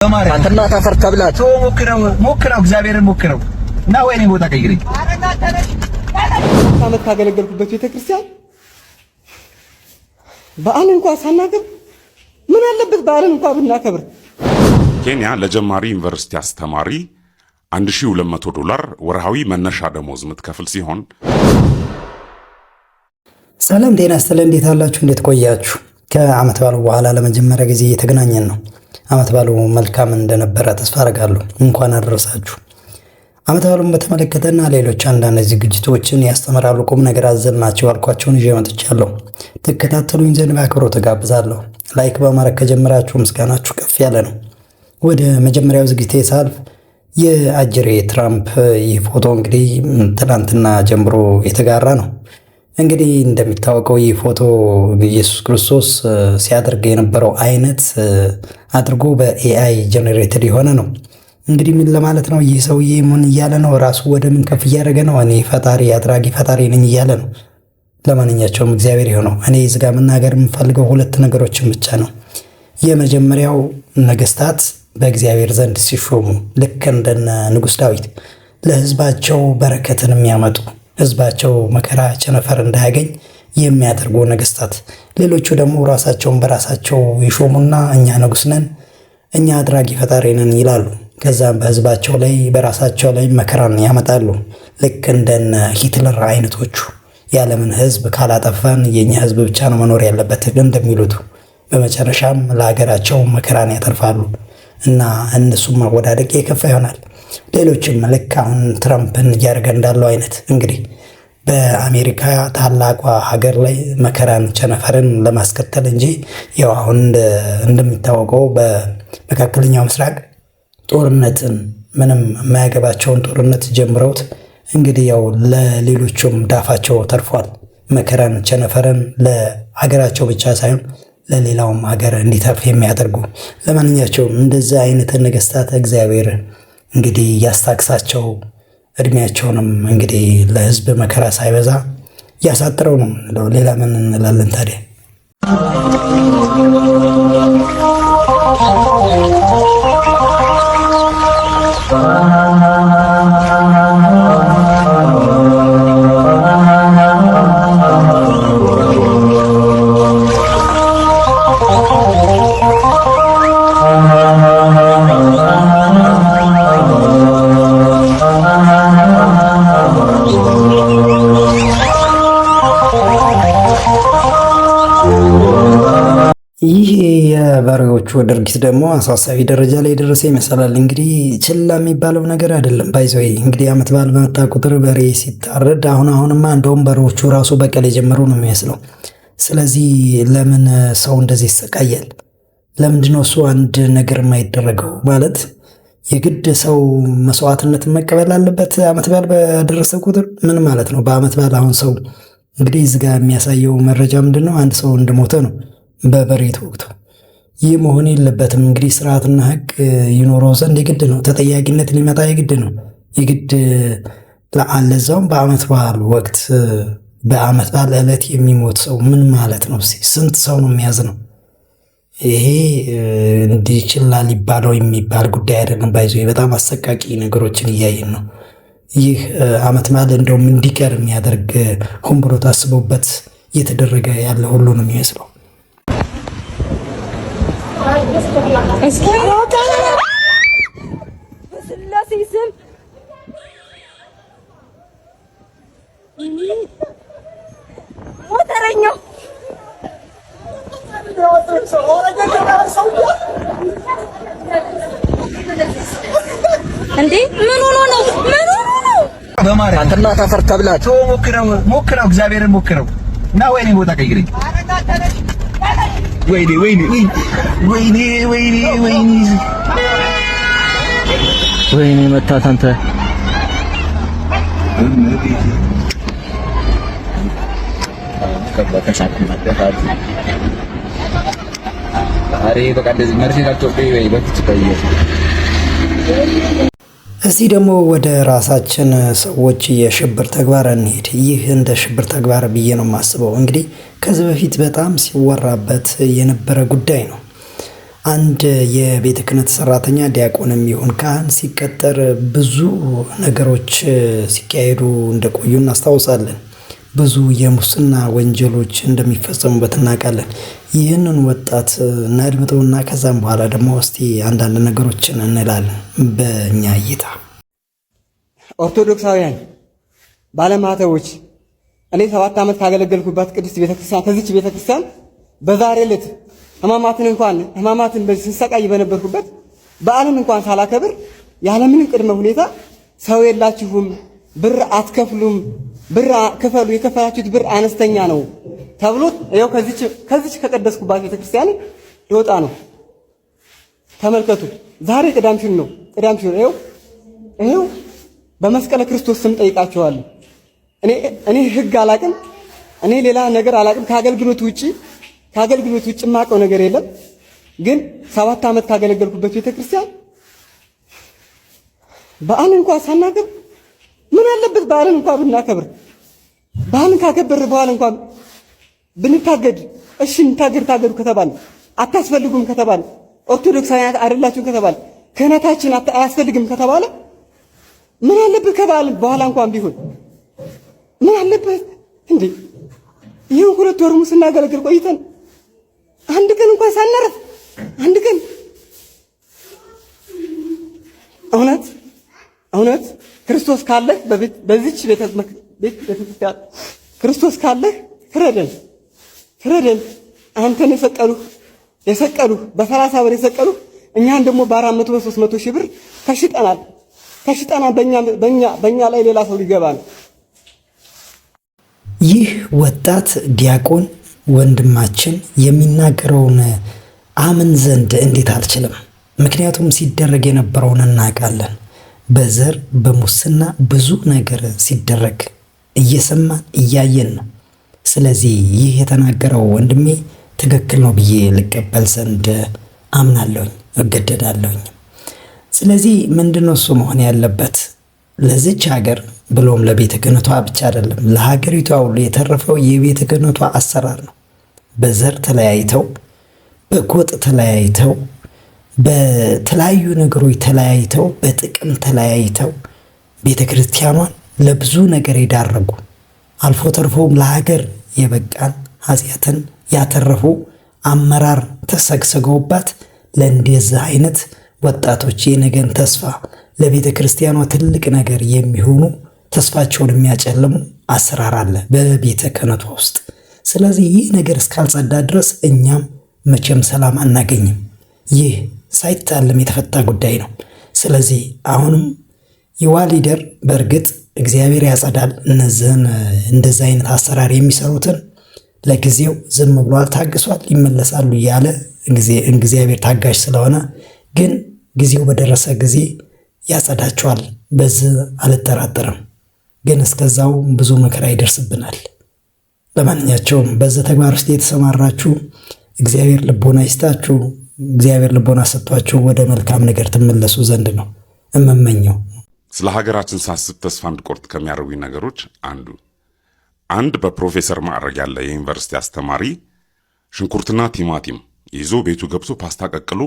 አንተና ታፈር ተብላት ሞክረው እግዚአብሔርን ሞክረው እና ወይኔ ቦታ ቀይረኝ። አመት ካገለገልኩበት ቤተክርስቲያን በዓል እንኳን ሳናከብር ምን አለበት በዓልን እንኳን ብናከብር። ኬንያ ለጀማሪ ዩኒቨርሲቲ አስተማሪ $1200 ወርሃዊ መነሻ ደሞዝ የምትከፍል ሲሆን ሰላም ጤና ይስጥልኝ። እንዴት አላችሁ? እንዴት ቆያችሁ? ከዓመት በዓሉ በኋላ ለመጀመሪያ ጊዜ እየተገናኘን ነው። ዓመት በዓሉ መልካም እንደነበረ ተስፋ አደርጋለሁ። እንኳን አደረሳችሁ። ዓመት በዓሉን በተመለከተና ሌሎች አንዳንድ ዝግጅቶችን ያስተምራሉ፣ ቁም ነገር አዘል ናቸው ያልኳቸውን ይዤ መጥቻለሁ። ትከታተሉኝ ዘንድ በአክብሮት ተጋብዛለሁ። ላይክ በማድረግ ከጀመራችሁ ምስጋናችሁ ከፍ ያለ ነው። ወደ መጀመሪያው ዝግጅቴ ሳልፍ የአጅሬ ትራምፕ ይህ ፎቶ እንግዲህ ትናንትና ጀምሮ የተጋራ ነው። እንግዲህ እንደሚታወቀው ይህ ፎቶ ኢየሱስ ክርስቶስ ሲያደርግ የነበረው አይነት አድርጎ በኤአይ ጀነሬትድ የሆነ ነው። እንግዲህ ምን ለማለት ነው? ይህ ሰውዬ ምን እያለ ነው? ራሱ ወደ ምን ከፍ እያደረገ ነው? እኔ ፈጣሪ አድራጊ ፈጣሪ ነኝ እያለ ነው። ለማንኛቸውም እግዚአብሔር ይሆነው። እኔ እዚህ ጋር መናገር የምፈልገው ሁለት ነገሮችን ብቻ ነው። የመጀመሪያው ነገስታት በእግዚአብሔር ዘንድ ሲሾሙ ልክ እንደነ ንጉሥ ዳዊት ለህዝባቸው በረከትን የሚያመጡ ህዝባቸው መከራ ቸነፈር እንዳያገኝ የሚያደርጉ ነገስታት፣ ሌሎቹ ደግሞ ራሳቸውን በራሳቸው ይሾሙና እኛ ንጉስ ነን እኛ አድራጊ ፈጣሪ ነን ይላሉ። ከዛም በህዝባቸው ላይ በራሳቸው ላይ መከራን ያመጣሉ። ልክ እንደነ ሂትለር አይነቶቹ የዓለምን ህዝብ ካላጠፋን የኛ ህዝብ ብቻ ነው መኖር ያለበት እንደሚሉት በመጨረሻም ለሀገራቸው መከራን ያተርፋሉ እና እነሱም ማወዳደቅ የከፋ ይሆናል። ሌሎችም ልክ አሁን ትራምፕን እያደረገ እንዳለው አይነት እንግዲህ በአሜሪካ ታላቋ ሀገር ላይ መከራን ቸነፈርን ለማስከተል እንጂ ያው አሁን እንደሚታወቀው በመካከለኛው ምስራቅ ጦርነትን ምንም የማያገባቸውን ጦርነት ጀምረውት እንግዲህ ያው ለሌሎቹም ዳፋቸው ተርፏል። መከራን ቸነፈርን ለሀገራቸው ብቻ ሳይሆን ለሌላውም ሀገር እንዲተርፍ የሚያደርጉ። ለማንኛቸውም እንደዚህ አይነት ነገስታት እግዚአብሔር እንግዲህ ያስታክሳቸው፣ እድሜያቸውንም እንግዲህ ለህዝብ መከራ ሳይበዛ ያሳጥረው ነው የምንለው። ሌላ ምን እንላለን ታዲያ? ይህ የበሬዎቹ ድርጊት ደግሞ አሳሳቢ ደረጃ ላይ የደረሰ ይመስላል። እንግዲህ ችላ የሚባለው ነገር አይደለም። ባይዘይ እንግዲህ ዓመት በዓል በመጣ ቁጥር በሬ ሲታረድ አሁንማ እንደውም በሬዎቹ ራሱ በቀል የጀመሩ ነው የሚመስለው። ስለዚህ ለምን ሰው እንደዚህ ይሰቃያል? ለምንድነው እሱ አንድ ነገር የማይደረገው? ማለት የግድ ሰው መስዋዕትነትን መቀበል አለበት ዓመት በዓል በደረሰ ቁጥር? ምን ማለት ነው? በዓመት በዓል አሁን ሰው እንግዲህ እዚህ ጋር የሚያሳየው መረጃ ምንድነው? አንድ ሰው እንደሞተ ነው በበሬ ተወግቶ። ይህ መሆን የለበትም። እንግዲህ ስርዓትና ሕግ ይኖረው ዘንድ የግድ ነው። ተጠያቂነት ሊመጣ የግድ ነው። የግድ ለዛውም በዓመት በዓል ወቅት በዓመት በዓል ዕለት የሚሞት ሰው ምን ማለት ነው? ስንት ሰው ነው የሚያዝ ነው? ይሄ እንዲህ ችላ ሊባለው የሚባል ጉዳይ አይደለም። ባይዞ በጣም አሰቃቂ ነገሮችን እያየን ነው። ይህ ዓመት በዓል እንደውም እንዲቀር የሚያደርግ ሆን ብሎ ታስቦበት እየተደረገ ያለ ሁሉ ነው የሚመስለው። እንዴ ምን ሆኖ ነው? በማርያም አንተና ታፈር ተብላት ሞክረው እግዚአብሔርን ሞክረው እና ወይኔ ቦታ ቀይረኝ። ወይኔ መታት አንተ እስቲ ደግሞ ወደ ራሳችን ሰዎች የሽብር ተግባር እንሄድ። ይህ እንደ ሽብር ተግባር ብዬ ነው የማስበው። እንግዲህ ከዚህ በፊት በጣም ሲወራበት የነበረ ጉዳይ ነው። አንድ የቤተ ክህነት ሰራተኛ ዲያቆንም ይሁን ካህን ሲቀጠር ብዙ ነገሮች ሲካሄዱ እንደቆዩ እናስታውሳለን። ብዙ የሙስና ወንጀሎች እንደሚፈጸሙበት እናውቃለን። ይህንን ወጣት እናድምጠውና ከዛም በኋላ ደግሞ እስቲ አንዳንድ ነገሮችን እንላለን። በእኛ እይታ ኦርቶዶክሳውያን ባለማተቦች እኔ 7 ዓመት ካገለገልኩባት ቅድስት ቤተክርስቲያን ከዚች ቤተክርስቲያን በዛሬ ዕለት ህማማትን በዚህ ስንሰቃይ በነበርኩበት በዓልን እንኳን ሳላከብር ያለምንም ቅድመ ሁኔታ ሰው የላችሁም፣ ብር አትከፍሉም፣ ብር ክፈሉ፣ የከፈላችሁት ብር አነስተኛ ነው ተብሎ ይኸው ከዚች ከቀደስኩባት ቤተክርስቲያን ይወጣ ነው። ተመልከቱ። ዛሬ ቅዳምሽን ነው። ይኸው በመስቀለ ክርስቶስ ስም ጠይቃቸዋለሁ። እኔ ህግ አላቅም፣ እኔ ሌላ ነገር አላቅም። ከአገልግሎት ውጪ የማውቀው ነገር የለም። ግን 7 ዓመት ካገለገልኩበት ቤተክርስቲያን በዓልን እንኳን ሳናከብር ምን አለበት በዓልን እንኳን ብናከብር፣ በዓልን ካከበር በኋላ እንኳን ብንታገድ፣ እሺ ታገዱ ከተባለ፣ አታስፈልጉም ከተባለ፣ ኦርቶዶክሳውያን አይደላችሁም ከተባለ፣ ክህነታችን አያስፈልግም ከተባለ ምን አለበት ከበዓል በኋላ እንኳን ቢሆን ምን አለበት እንዴ? ይሄን 2 ወር ስናገለግል ቆይተን አንድ ቀን እንኳን ሳናረፍ አንድ ቀን እውነት ክርስቶስ ካለህ በዚች ቤተክርስቲያን ክርስቶስ ካለህ ፍረደን። አንተን የሰቀሉህ በ30 ብር የሰቀሉህ እኛን ደግሞ በ400 በ300 ሺህ ብር ከሽጠናል። በእኛ ላይ ሌላ ሰው ሊገባ ነው። ይህ ወጣት ዲያቆን ወንድማችን የሚናገረውን አምን ዘንድ እንዴት አልችልም። ምክንያቱም ሲደረግ የነበረውን እናውቃለን። በዘር በሙስና ብዙ ነገር ሲደረግ እየሰማን እያየን ነው። ስለዚህ ይህ የተናገረው ወንድሜ ትክክል ነው ብዬ ልቀበል ዘንድ አምናለሁኝ፣ እገደዳለሁኝ። ስለዚህ ምንድነው እሱ መሆን ያለበት? ለዚች ሀገር ብሎም ለቤተ ክህነቷ ብቻ አይደለም ለሀገሪቷ ሁሉ የተረፈው የቤተ ክህነቷ አሰራር ነው። በዘር ተለያይተው፣ በጎጥ ተለያይተው፣ በተለያዩ ነገሮች ተለያይተው፣ በጥቅም ተለያይተው ቤተ ክርስቲያኗን ለብዙ ነገር የዳረጉ አልፎ ተርፎም ለሀገር የበቃን ኃጢአትን ያተረፉ አመራር ተሰግስገውባት ለእንደዚህ አይነት ወጣቶች የነገን ተስፋ ለቤተ ክርስቲያኗ ትልቅ ነገር የሚሆኑ ተስፋቸውን የሚያጨልሙ አሰራር አለ በቤተ ክህነቷ ውስጥ። ስለዚህ ይህ ነገር እስካልጸዳ ድረስ እኛም መቼም ሰላም አናገኝም። ይህ ሳይታለም የተፈታ ጉዳይ ነው። ስለዚህ አሁንም የዋሊደር በእርግጥ እግዚአብሔር ያጸዳል። እነዚህን እንደዚህ አይነት አሰራር የሚሰሩትን ለጊዜው ዝም ብሏል፣ ታግሷል፣ ይመለሳሉ እያለ እግዚአብሔር ታጋሽ ስለሆነ ግን ጊዜው በደረሰ ጊዜ ያጸዳቸዋል። በዚህ አልጠራጠርም። ግን እስከዛው ብዙ መከራ ይደርስብናል። ለማንኛቸውም በዚህ ተግባር ውስጥ የተሰማራችሁ እግዚአብሔር ልቦና ይስጣችሁ። እግዚአብሔር ልቦና ሰጥቷችሁ ወደ መልካም ነገር ትመለሱ ዘንድ ነው እመመኘው። ስለ ሀገራችን ሳስብ ተስፋ እንድቆርጥ ከሚያደርጉኝ ነገሮች አንድ በፕሮፌሰር ማዕረግ ያለ የዩኒቨርሲቲ አስተማሪ ሽንኩርትና ቲማቲም ይዞ ቤቱ ገብቶ ፓስታ ቀቅሎ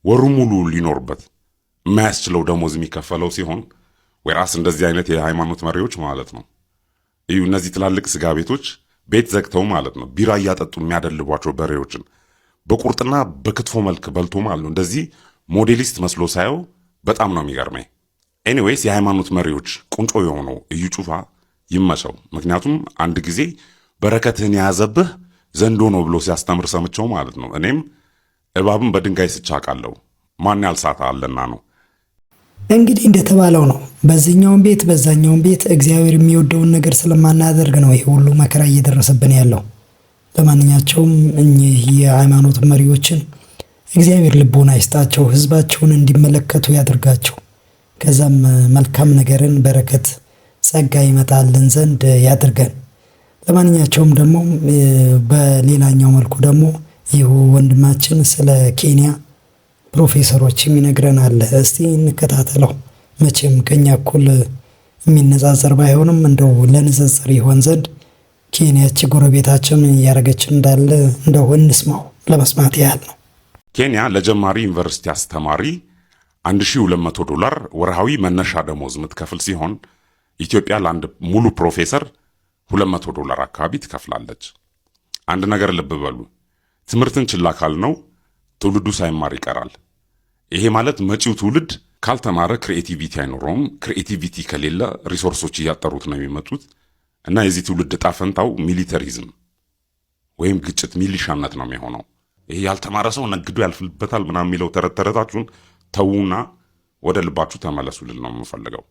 ወሩ ሙሉ ሊኖርበት የማያስችለው ደሞዝ የሚከፈለው ሲሆን ወይራስ እንደዚህ አይነት የሃይማኖት መሪዎች ማለት ነው እዩ እነዚህ ትላልቅ ስጋ ቤቶች ቤት ዘግተው ማለት ነው ቢራ እያጠጡ የሚያደልቧቸው በሬዎችን በቁርጥና በክትፎ መልክ በልቶ ማለት ነው እንደዚህ ሞዴሊስት መስሎ ሳየው በጣም ነው የሚገርመኝ። ኤኒዌይስ የሃይማኖት መሪዎች ቁንጮ የሆነው እዩ ጩፋ ይመቸው። ምክንያቱም አንድ ጊዜ በረከትህን የያዘብህ ዘንዶ ነው ብሎ ሲያስተምር ሰምቸው ማለት ነው። እኔም እባብን በድንጋይ ስቻቃለሁ ማን ያልሳታ አለና ነው። እንግዲህ እንደተባለው ነው። በዚህኛውም ቤት በዛኛውም ቤት እግዚአብሔር የሚወደውን ነገር ስለማናደርግ ነው ይሄ ሁሉ መከራ እየደረሰብን ያለው። ለማንኛቸውም እኚህ የሃይማኖት መሪዎችን እግዚአብሔር ልቦና ይስጣቸው፣ ህዝባቸውን እንዲመለከቱ ያድርጋቸው። ከዛም መልካም ነገርን በረከት ጸጋ ይመጣልን ዘንድ ያድርገን። ለማንኛቸውም ደግሞ በሌላኛው መልኩ ደግሞ ይህ ወንድማችን ስለ ኬንያ ፕሮፌሰሮች የሚነግረን አለ። እስቲ እንከታተለው። መቼም ከኛ እኩል የሚነጻጸር ባይሆንም እንደው ለንጽጽር ይሆን ዘንድ ኬንያች ጎረቤታችን እያደረገች እንዳለ እንደው እንስማው፣ ለመስማት ያህል ነው። ኬንያ ለጀማሪ ዩኒቨርሲቲ አስተማሪ $1200 ወርሃዊ መነሻ ደሞዝ የምትከፍል ሲሆን ኢትዮጵያ ለአንድ ሙሉ ፕሮፌሰር $200 አካባቢ ትከፍላለች። አንድ ነገር ልብ በሉ፣ ትምህርትን ችላ ካልነው ትውልዱ ሳይማር ይቀራል። ይሄ ማለት መጪው ትውልድ ካልተማረ ክሪኤቲቪቲ አይኖረውም። ክሪኤቲቪቲ ከሌለ ሪሶርሶች እያጠሩት ነው የሚመጡት እና የዚህ ትውልድ ዕጣ ፈንታው ሚሊተሪዝም ወይም ግጭት፣ ሚሊሻነት ነው የሚሆነው። ይሄ ያልተማረ ሰው ነግዶ ያልፍልበታል ምናምን የሚለው ተረት ተረታችሁን ተዉና ወደ ልባችሁ ተመለሱ ልል ነው የምፈልገው።